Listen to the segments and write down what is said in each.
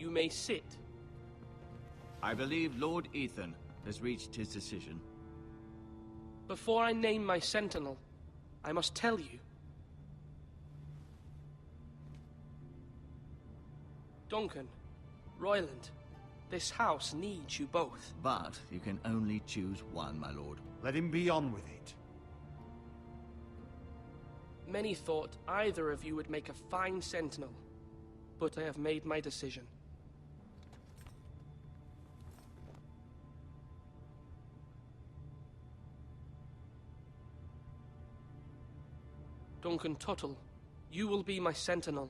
You may sit. I believe Lord Ethan has reached his decision. Before I name my sentinel, I must tell you. Duncan, Royland, this house needs you both. But you can only choose one, my lord. Let him be on with it. Many thought either of you would make a fine sentinel, but I have made my decision. Duncan Tuttle, you will be my sentinel.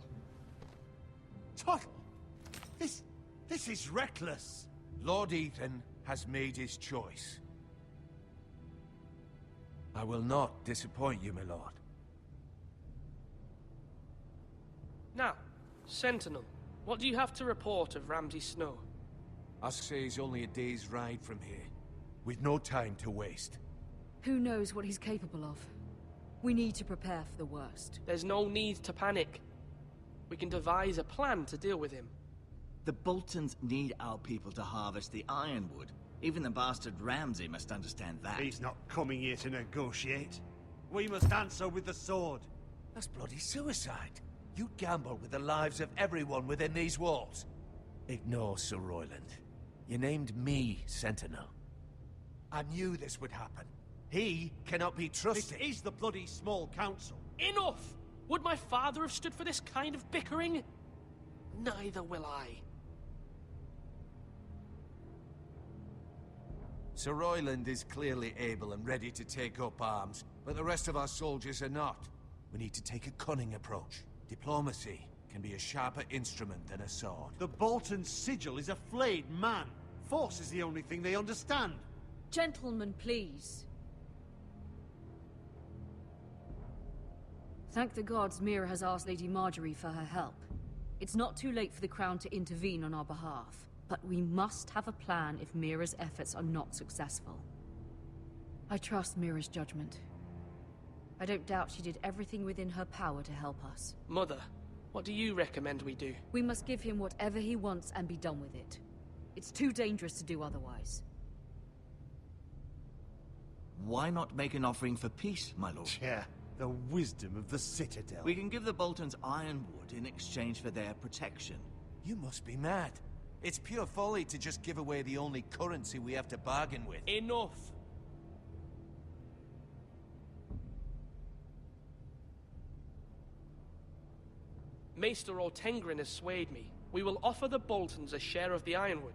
Tuttle! This is reckless! Lord Ethan has made his choice. I will not disappoint you, my lord. Now, Sentinel, what do you have to report of Ramsay Snow? Usk is only a day's ride from here, with no time to waste. Who knows what he's capable of? We need to prepare for the worst. There's no need to panic. We can devise a plan to deal with him. The Boltons need our people to harvest the ironwood. Even the bastard Ramsay must understand that. He's not coming here to negotiate. We must answer with the sword. That's bloody suicide. You gamble with the lives of everyone within these walls. Ignore Sir Royland. You named me Sentinel. I knew this would happen. He cannot be trusted. This is the bloody small council. Enough! Would my father have stood for this kind of bickering? Neither will I. Sir Royland is clearly able and ready to take up arms, but the rest of our soldiers are not. We need to take a cunning approach. Diplomacy can be a sharper instrument than a sword. The Bolton sigil is a flayed man. Force is the only thing they understand. Gentlemen, please. Thank the gods Mira has asked Lady Marjorie for her help. It's not too late for the Crown to intervene on our behalf, but we must have a plan if Mira's efforts are not successful. I trust Mira's judgment. I don't doubt she did everything within her power to help us. Mother, what do you recommend we do? We must give him whatever he wants and be done with it. It's too dangerous to do otherwise. Why not make an offering for peace, my lord? Yeah, the wisdom of the Citadel. We can give the Boltons ironwood in exchange for their protection. You must be mad. It's pure folly to just give away the only currency we have to bargain with. Enough! Maester Ortengrin has swayed me. We will offer the Boltons a share of the ironwood,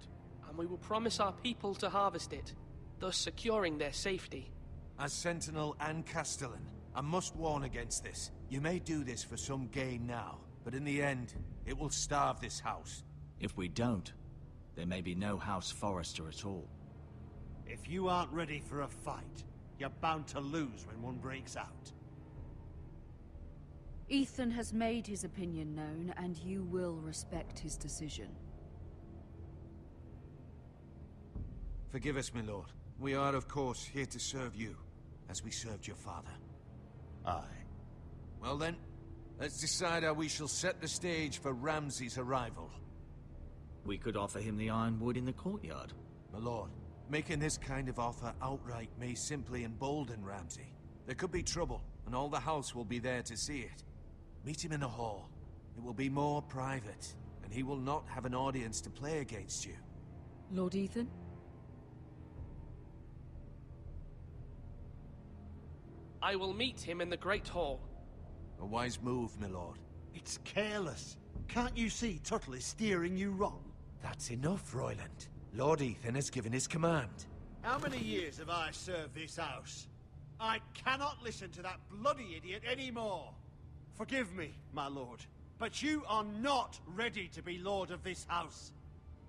and we will promise our people to harvest it, thus securing their safety. As Sentinel and Castellan, I must warn against this. You may do this for some gain now, but in the end, it will starve this house. If we don't, there may be no House Forrester at all. If you aren't ready for a fight, you're bound to lose when one breaks out. Ethan has made his opinion known, and you will respect his decision. Forgive us, my lord. We are, of course, here to serve you, as we served your father. Aye. Well then, let's decide how we shall set the stage for Ramsay's arrival. We could offer him the ironwood in the courtyard. My lord, making this kind of offer outright may simply embolden Ramsay. There could be trouble, and all the house will be there to see it. Meet him in the hall. It will be more private, and he will not have an audience to play against you. Lord Ethan? I will meet him in the Great Hall. A wise move, my lord. It's careless. Can't you see Tuttle is steering you wrong? That's enough, Royland. Lord Ethan has given his command. How many years have I served this house? I cannot listen to that bloody idiot anymore. Forgive me, my lord, but you are not ready to be lord of this house.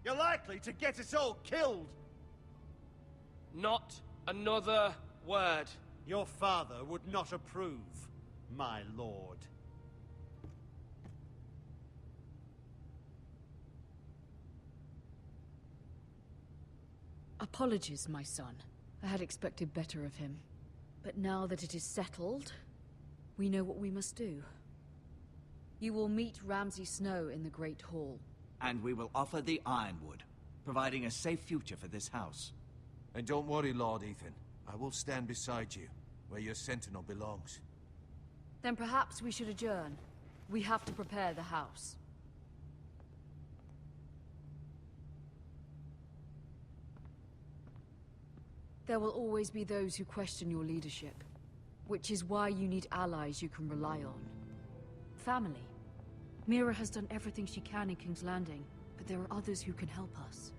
You're likely to get us all killed. Not another word. Your father would not approve, my lord. Apologies, my son. I had expected better of him. But now that it is settled, we know what we must do. You will meet Ramsay Snow in the Great Hall. And we will offer the Ironwood, providing a safe future for this house. And don't worry, Lord Ethan. I will stand beside you, where your sentinel belongs. Then perhaps we should adjourn. We have to prepare the house. There will always be those who question your leadership, which is why you need allies you can rely on. Family. Mira has done everything she can in King's Landing, but there are others who can help us.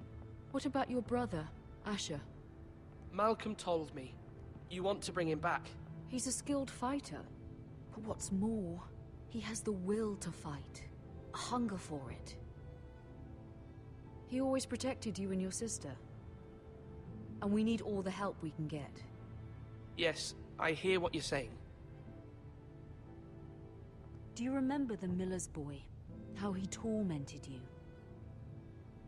What about your brother, Asher? Malcolm told me. You want to bring him back? He's a skilled fighter. But what's more, he has the will to fight. A hunger for it. He always protected you and your sister. And we need all the help we can get. Yes, I hear what you're saying. Do you remember the miller's boy? How he tormented you?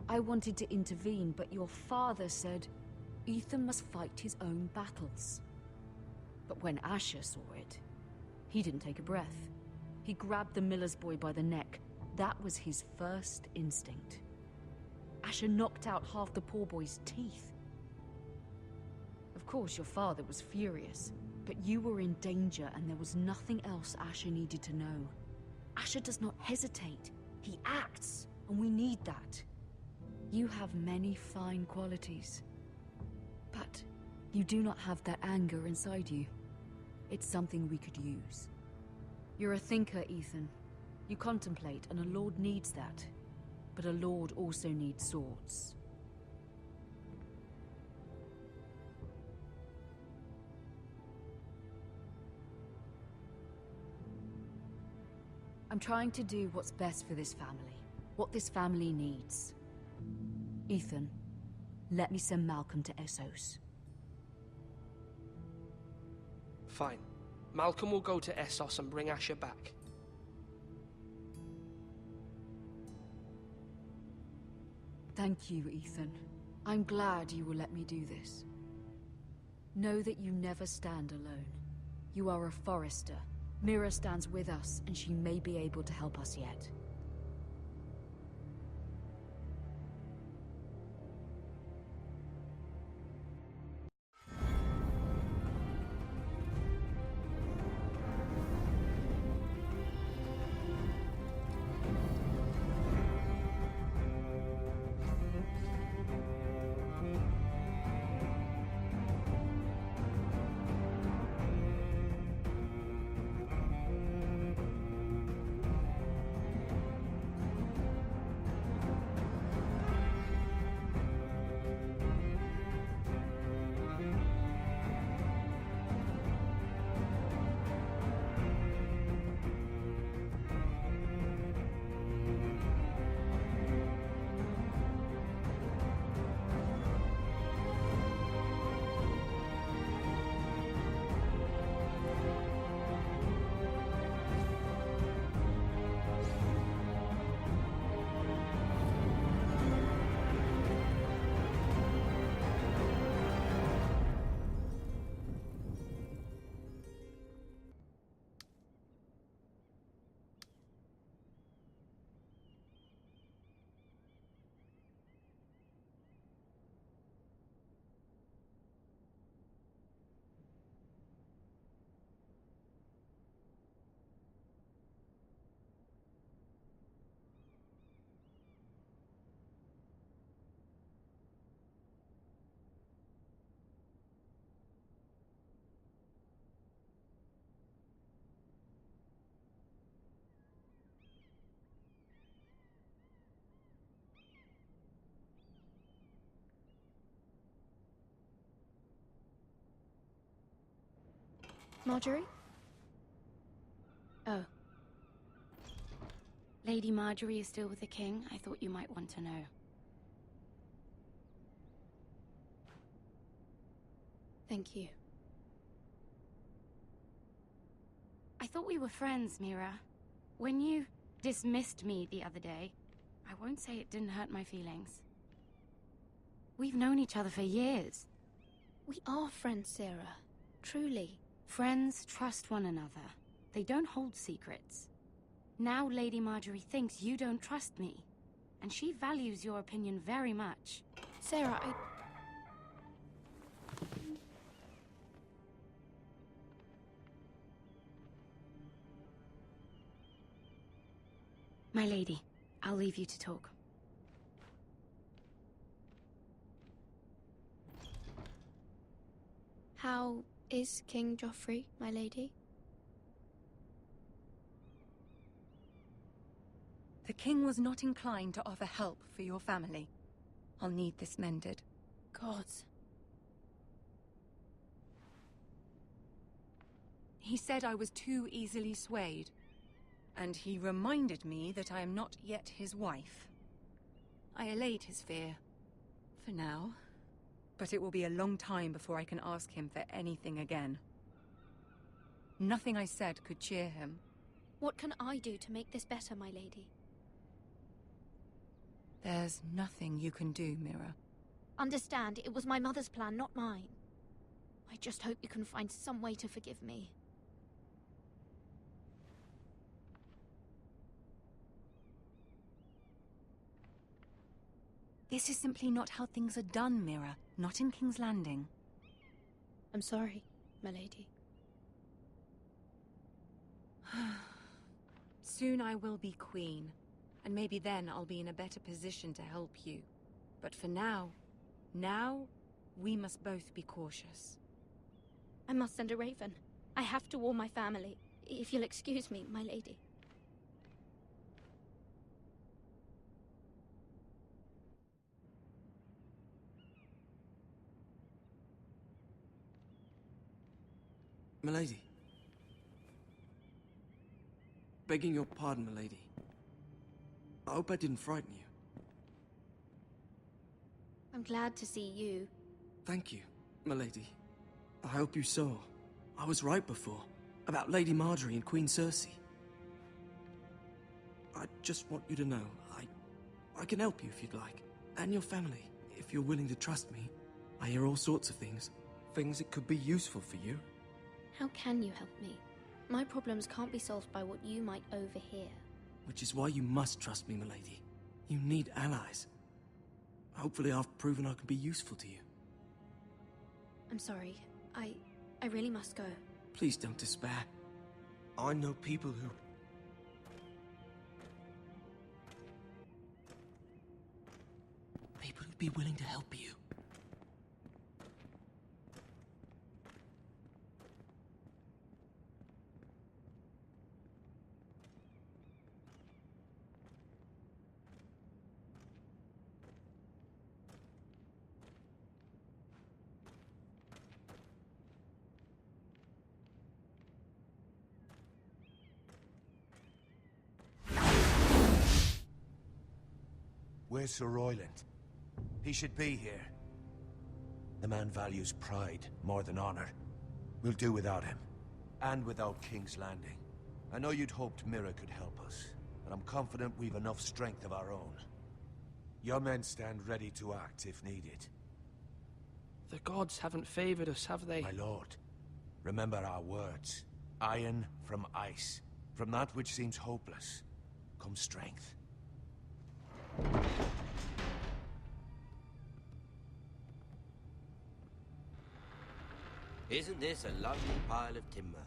I wanted to intervene, but your father said Ethan must fight his own battles. But when Asher saw it, he didn't take a breath. He grabbed the miller's boy by the neck. That was his first instinct. Asher knocked out half the poor boy's teeth. Of course, your father was furious, but you were in danger and there was nothing else Asher needed to know. Asher does not hesitate. He acts, and we need that. You have many fine qualities, but you do not have that anger inside you. It's something we could use. You're a thinker, Ethan. You contemplate, and a lord needs that. But a lord also needs swords. I'm trying to do what's best for this family. What this family needs. Ethan, let me send Malcolm to Essos. Fine. Malcolm will go to Essos and bring Asher back. Thank you, Ethan. I'm glad you will let me do this. Know that you never stand alone. You are a Forester. Mira stands with us, and she may be able to help us yet. Marjorie? Oh. Lady Marjorie is still with the king? I thought you might want to know. Thank you. I thought we were friends, Mira. When you dismissed me the other day, I won't say it didn't hurt my feelings. We've known each other for years. We are friends, Sarah. Truly. Friends trust one another. They don't hold secrets. Now Lady Marjorie thinks you don't trust me. and she values your opinion very much. Sarah, My lady, I'll leave you to talk. How is King Joffrey, my lady? The king was not inclined to offer help for your family. I'll need this mended. Gods. He said I was too easily swayed. And he reminded me that I am not yet his wife. I allayed his fear. For now. But it will be a long time before I can ask him for anything again. Nothing I said could cheer him. What can I do to make this better, my lady? There's nothing you can do, Mira. Understand, it was my mother's plan, not mine. I just hope you can find some way to forgive me. This is simply not how things are done, Mira. Not in King's Landing. I'm sorry, my lady. Soon I will be queen, and maybe then I'll be in a better position to help you. But for now, we must both be cautious. I must send a raven. I have to warn my family. If you'll excuse me, my lady. Milady. Begging your pardon, milady. I hope I didn't frighten you. I'm glad to see you. Thank you, milady. I hope you saw. I was right before. About Lady Marjorie and Queen Cersei. I just want you to know, I can help you if you'd like. And your family, if you're willing to trust me. I hear all sorts of things. Things that could be useful for you. How can you help me? My problems can't be solved by what you might overhear. Which is why you must trust me, milady. You need allies. Hopefully I've proven I can be useful to you. I'm sorry. I really must go. Please don't despair. I know people who'd be willing to help you. Where's Sir Royland? He should be here. The man values pride more than honor. We'll do without him. And without King's Landing. I know you'd hoped Mira could help us, but I'm confident we've enough strength of our own. Your men stand ready to act if needed. The gods haven't favored us, have they? My lord, remember our words. Iron from ice. From that which seems hopeless, comes strength. Isn't this a lovely pile of timber?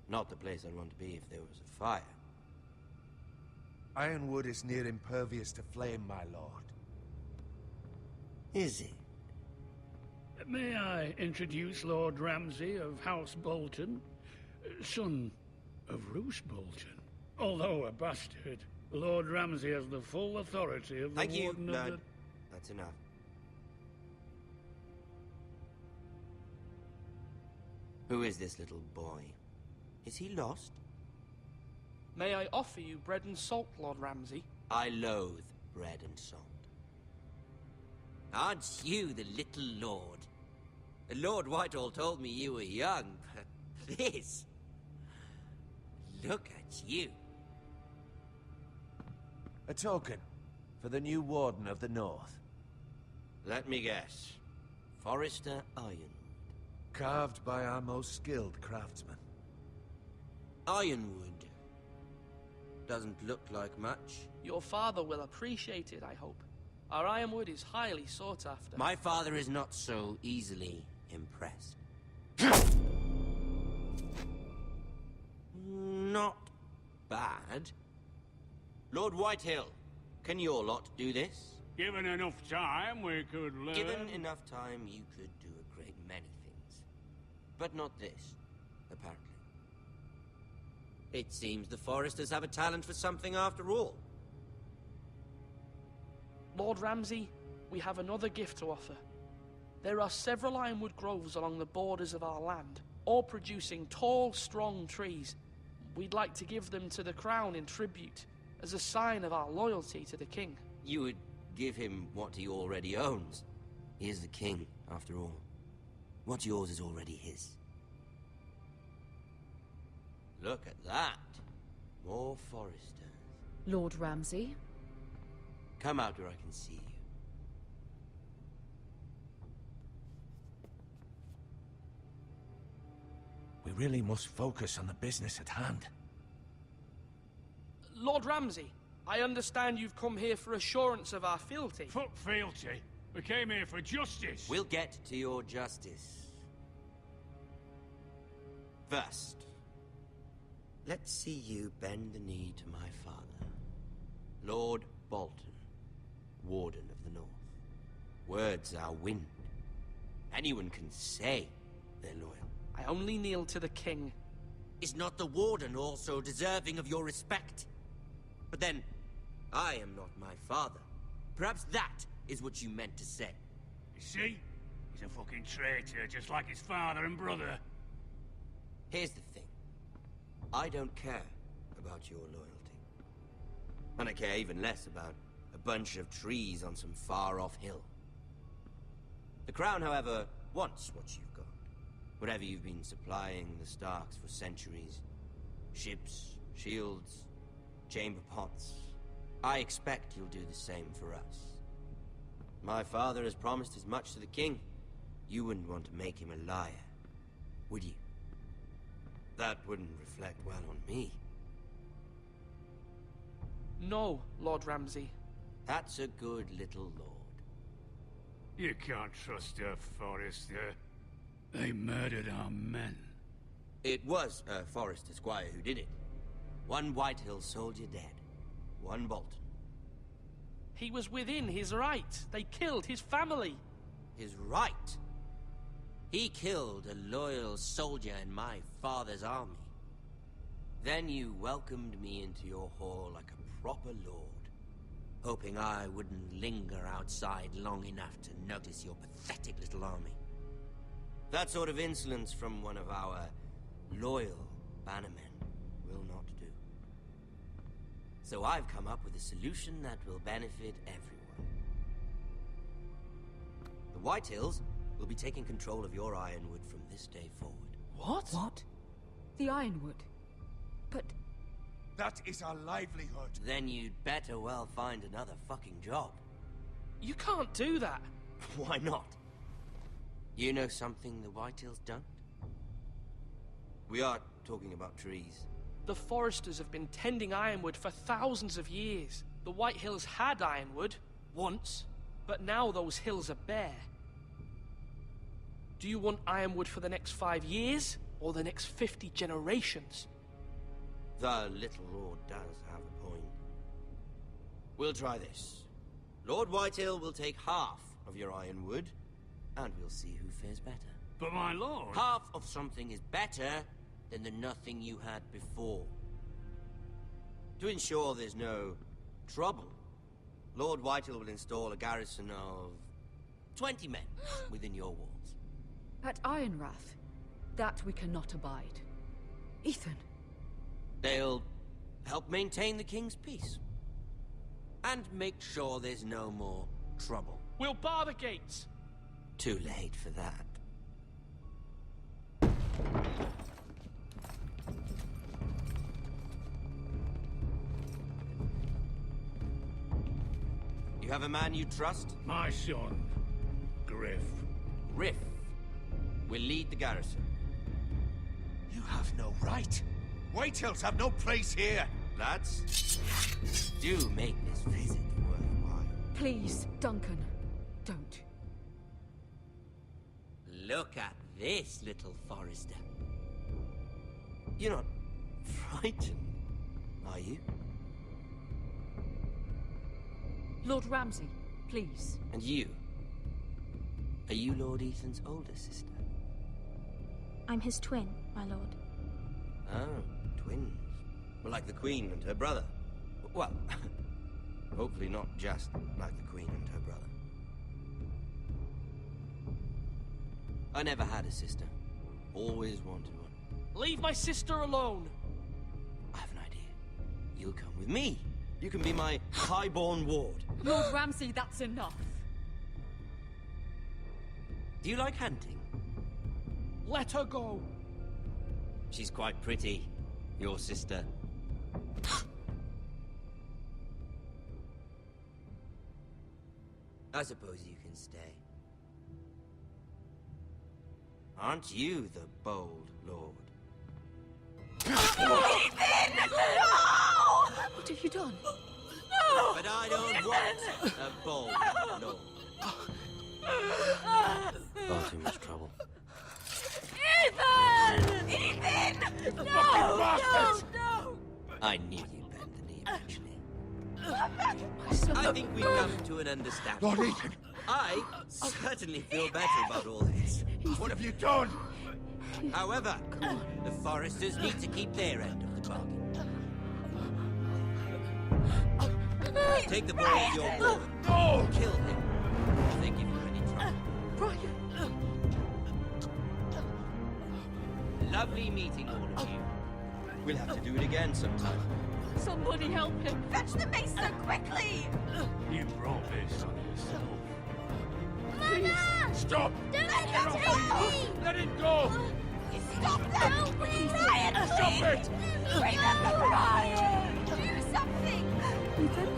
Not the place I'd want to be if there was a fire. Ironwood is near impervious to flame, my lord. Is it? May I introduce Lord Ramsay of House Bolton, son of Roose Bolton. Although a bastard, Lord Ramsay has the full authority of the Thank you, Warden of Lord. the... That's enough. Who is this little boy? Is he lost? May I offer you bread and salt, Lord Ramsay? I loathe bread and salt. Aren't you the little lord? Lord Whitehall told me you were young, but this... Look at you. A token for the new Warden of the North. Let me guess. Forrester Ironwood. Carved by our most skilled craftsmen. Ironwood. doesn't look like much. Your father will appreciate it, I hope. Our ironwood is highly sought after. My father is not so easily impressed. Not bad. Lord Whitehill, can your lot do this? Given enough time, we could learn. Given enough time, you could do a great many things. But not this, apparently. It seems the Foresters have a talent for something after all. Lord Ramsay, we have another gift to offer. There are several ironwood groves along the borders of our land, all producing tall, strong trees. We'd like to give them to the crown in tribute, as a sign of our loyalty to the king. You would give him what he already owns. He is the king, after all. What's yours is already his. Look at that. More Foresters. Lord Ramsay? Come out where I can see you. We really must focus on the business at hand. Lord Ramsay, I understand you've come here for assurance of our fealty. Fuck fealty. We came here for justice. We'll get to your justice. First, let's see you bend the knee to my father, Lord Bolton, Warden of the North. Words are wind. Anyone can say they're loyal. I only kneel to the king. Is not the Warden also deserving of your respect? But then, I am not my father. Perhaps that is what you meant to say. You see? He's a fucking traitor, just like his father and brother. Here's the thing. I don't care about your loyalty. And I care even less about a bunch of trees on some far-off hill. The Crown, however, wants what you've got. Whatever you've been supplying the Starks for centuries. Ships, shields, chamber pots. I expect you'll do the same for us. My father has promised as much to the king. You wouldn't want to make him a liar, would you? That wouldn't reflect well on me. No, Lord Ramsay. That's a good little lord. You can't trust a Forester. They murdered our men. It was a Forester squire who did it. One Whitehill soldier dead. One Bolton. He was within his right. They killed his family. His right? He killed a loyal soldier in my father's army. Then you welcomed me into your hall like a proper lord, hoping I wouldn't linger outside long enough to notice your pathetic little army. That sort of insolence from one of our loyal bannermen will not do. So I've come up with a solution that will benefit everyone. The Whitehills will be taking control of your ironwood from this day forward. What? What? The ironwood? But... That is our livelihood. Then you'd better well find another fucking job. You can't do that. Why not? You know something the Whitehills don't? We are talking about trees. The Foresters have been tending ironwood for thousands of years. The Whitehills had ironwood, once, but now those hills are bare. Do you want ironwood for the next 5 years, or the next 50 generations? The little lord does have a point. We'll try this. Lord Whitehill will take half of your ironwood, and we'll see who fares better. But my lord... Half of something is better than the nothing you had before. To ensure there's no trouble, Lord Whitehill will install a garrison of 20 men within your walls. at Ironrath, that we cannot abide. Ethan. They'll help maintain the king's peace. And make sure there's no more trouble. We'll bar the gates. Too late for that. You have a man you trust? My son, Griff. Griff will lead the garrison. You have no right. Whitehills have no place here. lads. Do make this visit worthwhile. Please, Duncan, don't. Look at this, little Forester. You're not frightened, are you? Lord Ramsay, please. And you? Are you Lord Ethan's older sister? I'm his twin, my lord. Oh, twins. Well, like the Queen and her brother. Well, hopefully not just like the Queen and her brother. I never had a sister. Always wanted one. Leave my sister alone! I have an idea. You'll come with me. You can be my highborn ward. Lord Ramsay, that's enough. Do you like hunting? Let her go! She's quite pretty, your sister. I suppose you can stay. Aren't you the bold lord? Ethan! No! What have you done? No! But I don't want a bold lord. Far too much trouble. Ethan! Ethan! No! No! I knew you'd bend the knee eventually. I think we've come to an understanding. Lord Ethan! I certainly feel better about all this. What have you done? However, the Foresters need to keep their end of the bargain. Take the boy as your boy. No! Kill him. If they give you any trouble. Brian! Lovely meeting all of you. We'll have to do it again sometime. Somebody help him! Fetch the mace so quickly! You brought this on yourself. Mama! Stop! Don't let them take me! Let it go! Stop them! Ryan, Stop please! it! Bring them to Ryan! Do something! Ethan?